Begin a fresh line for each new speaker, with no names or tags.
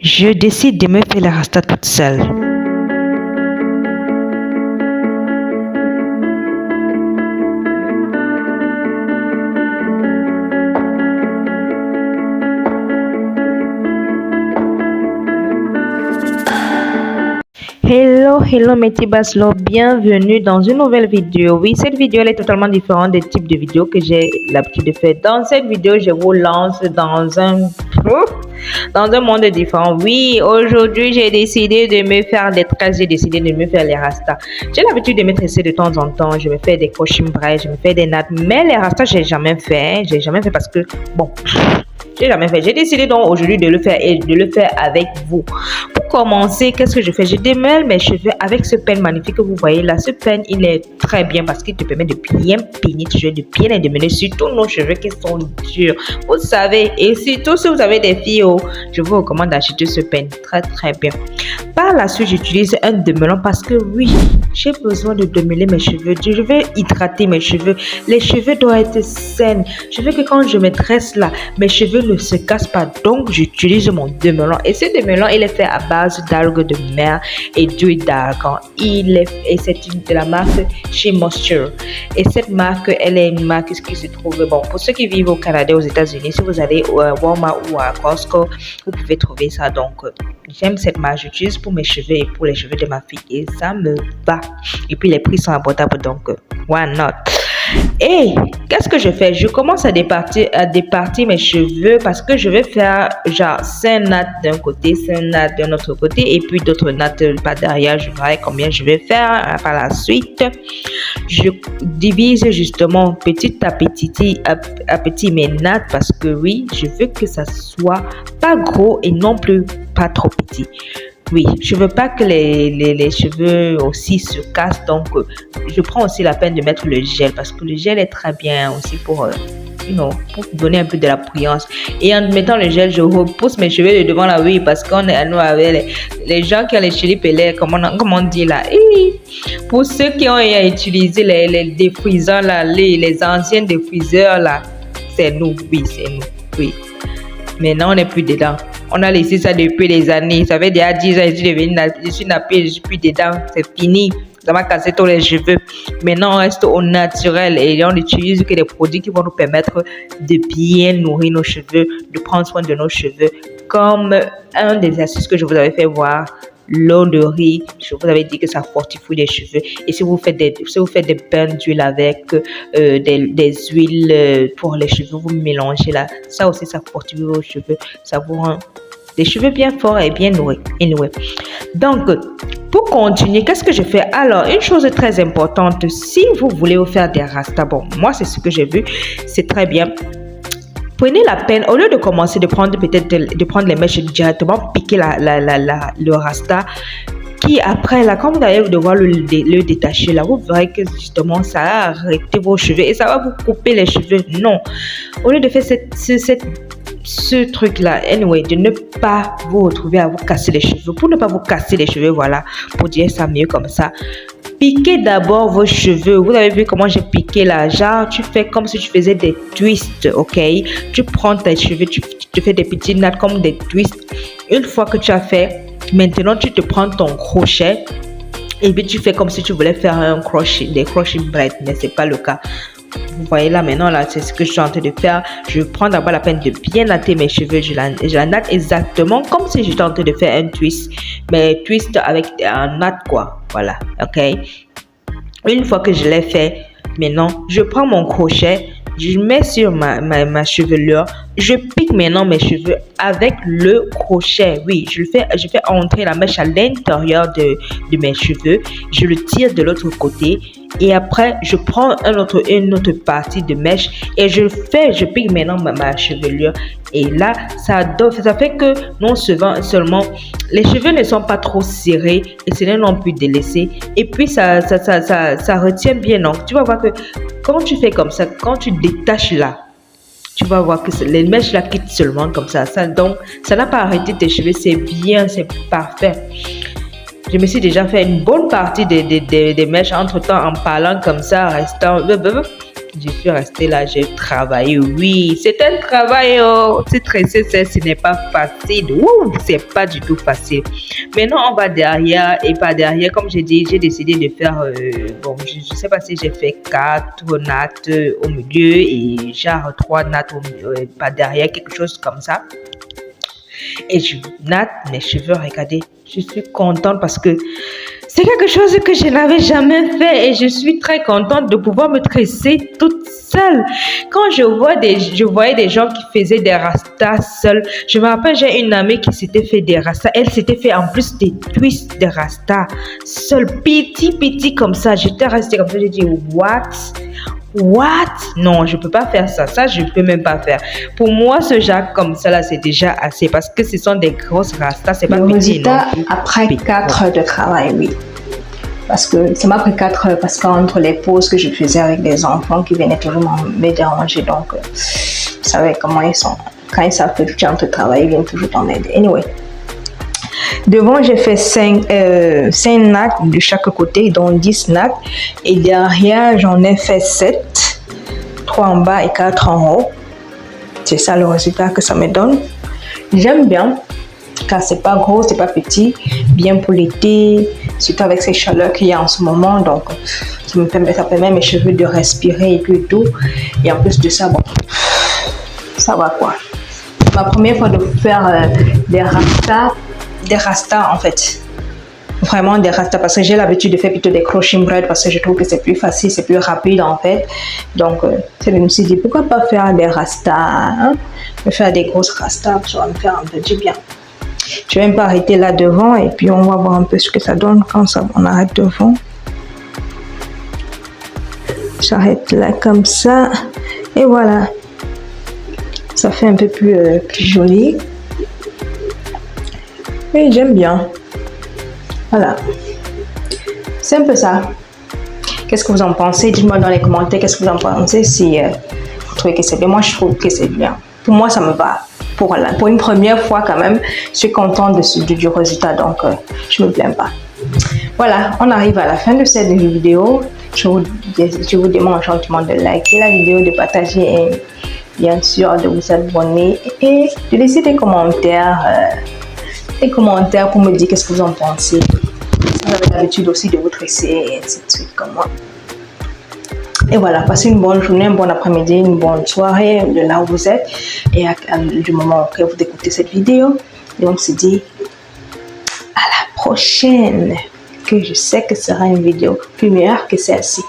Je décide de me faire la rasta toute seule. Hello mes petits baslots, bienvenue dans une nouvelle vidéo. Oui, cette vidéo elle est totalement différente des types de vidéos que j'ai l'habitude de faire. Dans cette vidéo, je vous lance dans un monde différent. Oui, aujourd'hui, j'ai décidé de me faire des tresses, j'ai décidé de me faire les rastas. J'ai l'habitude de me tresser de temps en temps. Je me fais des cochimbrailles, je me fais des nattes. Mais les rastas, j'ai jamais fait. J'ai jamais fait parce que, bon, j'ai jamais fait. J'ai décidé donc aujourd'hui de le faire et de le faire avec vous. Pour commencer, qu'est-ce que je fais? Je démêle mes cheveux avec ce peigne magnifique que vous voyez là. Ce peigne, il est très bien parce qu'il te permet de bien peigner tes cheveux, de bien les démêler, surtout nos cheveux qui sont durs. Vous savez, et surtout si vous avez des filles, je vous recommande d'acheter ce peigne. Très bien. Par la suite, j'utilise un démêlant parce que oui, j'ai besoin de démêler mes cheveux. Je veux hydrater mes cheveux. Les cheveux doivent être sains. Je veux que quand je me tresse là, mes cheveux ne se cassent pas. Donc, j'utilise mon démêlant. Et ce démêlant, il est fait à base d'algues de mer et d'huile d'argan. Et c'est de la marque Shea Moisture. Et cette marque, elle est une marque qui se trouve, bon, pour ceux qui vivent au Canada, aux États-Unis, si vous allez au Walmart ou à Costco, vous pouvez trouver ça. Donc, j'aime cette marque. J'utilise pour mes cheveux et pour les cheveux de ma fille. Et ça me va. Et puis, les prix sont abordables. Donc, why not? Et qu'est-ce que je fais? Je commence à départir mes cheveux parce que je vais faire genre 5 nattes d'un côté, 5 nattes d'un autre côté et puis d'autres nattes par derrière. Je verrai combien je vais faire par la suite. Je divise justement petit à petit mes nattes parce que oui, je veux que ça soit pas gros et non plus pas trop petit. Oui, je veux pas que les cheveux aussi se cassent, donc je prends aussi la peine de mettre le gel parce que le gel est très bien aussi pour donner un peu de la brillance. Et en mettant le gel, je repousse mes cheveux de devant la oui parce qu'on est à nous avec les gens qui ont les cheveux pelés, comme on dit là. Et pour ceux qui ont utilisé les défriseurs là, les anciens défriseurs là, c'est nous, oui. Maintenant, on n'est plus dedans. On a laissé ça depuis des années. Ça fait déjà 10 ans que je suis nappée, je suis plus dedans. C'est fini. Ça m'a cassé tous les cheveux. Maintenant, on reste au naturel et on n'utilise que des produits qui vont nous permettre de bien nourrir nos cheveux, de prendre soin de nos cheveux. Comme un des astuces que je vous avais fait voir, l'eau de riz, je vous avais dit que ça fortifie les cheveux. Et si vous faites des bains d'huile avec des huiles pour les cheveux, vous mélangez là, ça aussi ça fortifie vos cheveux, ça vous rend des cheveux bien forts et bien nourris. Anyway. Donc, pour continuer, qu'est-ce que je fais? Alors, une chose très importante, si vous voulez vous faire des rastas, bon, moi c'est ce que j'ai vu, c'est très bien. Prenez la peine, au lieu de commencer de prendre les mèches directement, piquer le rasta, qui après là, quand vous allez devoir le détacher là, vous verrez que justement ça va arrêter vos cheveux et ça va vous couper les cheveux. Non, au lieu de faire ce truc là, anyway, de ne pas vous retrouver à vous casser les cheveux, pour ne pas vous casser les cheveux, voilà, pour dire ça mieux comme ça. Piquez d'abord vos cheveux. Vous avez vu comment j'ai piqué là? Genre, tu fais comme si tu faisais des twists, ok? Tu prends tes cheveux, tu fais des petites nattes comme des twists. Une fois que tu as fait, maintenant tu te prends ton crochet et puis tu fais comme si tu voulais faire des crochets braids, mais c'est pas le cas. Vous voyez là maintenant, là, c'est ce que je suis en train de faire. Je prends d'abord la peine de bien natter mes cheveux. Je la natte exactement comme si j'étais en train de faire un twist. Mais twist avec un natte quoi. Voilà, ok. Une fois que je l'ai fait, maintenant, je prends mon crochet. Je mets sur ma chevelure. Je pique maintenant mes cheveux avec le crochet. Oui, je fais entrer la mèche à l'intérieur de mes cheveux. Je le tire de l'autre côté. Et après, je prends une autre partie de mèche et je pique maintenant ma chevelure. Et là, ça fait que non seulement les cheveux ne sont pas trop serrés et ce n'est non plus délaissés. Et puis, ça retient bien. Donc, tu vas voir que quand tu fais comme ça, quand tu détaches là, tu vas voir que les mèches là quittent seulement comme ça. Donc, ça n'a pas arrêté tes cheveux. C'est bien, c'est parfait. Je me suis déjà fait une bonne partie des mèches entre-temps en parlant comme ça, restant... je suis restée là, j'ai travaillé. Oui, c'est un travail. Oh. Se tresser, ce n'est pas facile. Ouh, c'est pas du tout facile. Maintenant, on va derrière et pas derrière. Comme j'ai dit, j'ai décidé de faire, bon, je ne sais pas si j'ai fait 4 nattes au milieu et genre 3 nattes pas derrière, quelque chose comme ça. Et je natte mes cheveux, regardez, je suis contente parce que c'est quelque chose que je n'avais jamais fait et je suis très contente de pouvoir me tresser toute seule. Quand je voyais des gens qui faisaient des rastas seuls, je me rappelle, j'ai une amie qui s'était fait des rastas, elle s'était fait en plus des twists de rastas, seul petit comme ça, j'étais restée comme ça, j'ai dit what? Non, je peux pas faire ça. Ça, je peux même pas faire. Pour moi, ce genre comme ça, là, c'est déjà assez parce que ce sont des grosses rastas. C'est pas petit. Le résultat,
après 4 heures de travail, oui. Parce que ça m'a pris 4 heures parce qu'entre les pauses que je faisais avec des enfants qui venaient toujours me déranger, donc, vous savez comment ils sont. Quand ils savent que tu es en train de travailler, ils viennent toujours t'en aider. Anyway. Devant, j'ai fait 5 nattes de chaque côté, donc 10 nattes. Et derrière, j'en ai fait 7. 3 en bas et 4 en haut. C'est ça le résultat que ça me donne. J'aime bien, car c'est pas gros, c'est pas petit. Bien pour l'été, surtout avec ces chaleurs qu'il y a en ce moment. Donc, ça permet à mes cheveux de respirer et tout. Et en plus de ça, bon, ça va quoi. Ma première fois de faire des rastas en fait, vraiment des rastas parce que j'ai l'habitude de faire plutôt des crochets braids parce que je trouve que c'est plus facile, c'est plus rapide en fait. Donc je me suis dit pourquoi pas faire des rastas, hein? Me faire des grosses rastas, ça va me faire un peu du bien. Je vais même pas arrêter là devant et puis on va voir un peu ce que ça donne quand on arrête devant. J'arrête là comme ça et voilà, ça fait un peu plus joli. Et j'aime bien. Voilà. C'est un peu ça. Qu'est-ce que vous en pensez? Dites-moi dans les commentaires qu'est-ce que vous en pensez si vous trouvez que c'est bien. Moi, je trouve que c'est bien. Pour moi, ça me va. Pour une première fois quand même, je suis contente du résultat. Donc, je ne me plains pas. Voilà, on arrive à la fin de cette vidéo. Je vous demande gentiment de liker la vidéo, de partager et bien sûr de vous abonner et de laisser des commentaires. Pour me dire qu'est-ce que vous en pensez. Vous avez l'habitude aussi de vous tresser et ainsi de suite comme moi. Et voilà, passez une bonne journée, un bon après-midi, une bonne soirée de là où vous êtes et du moment où vous écoutez cette vidéo. Et on se dit à la prochaine, que je sais que ce sera une vidéo plus meilleure que celle-ci.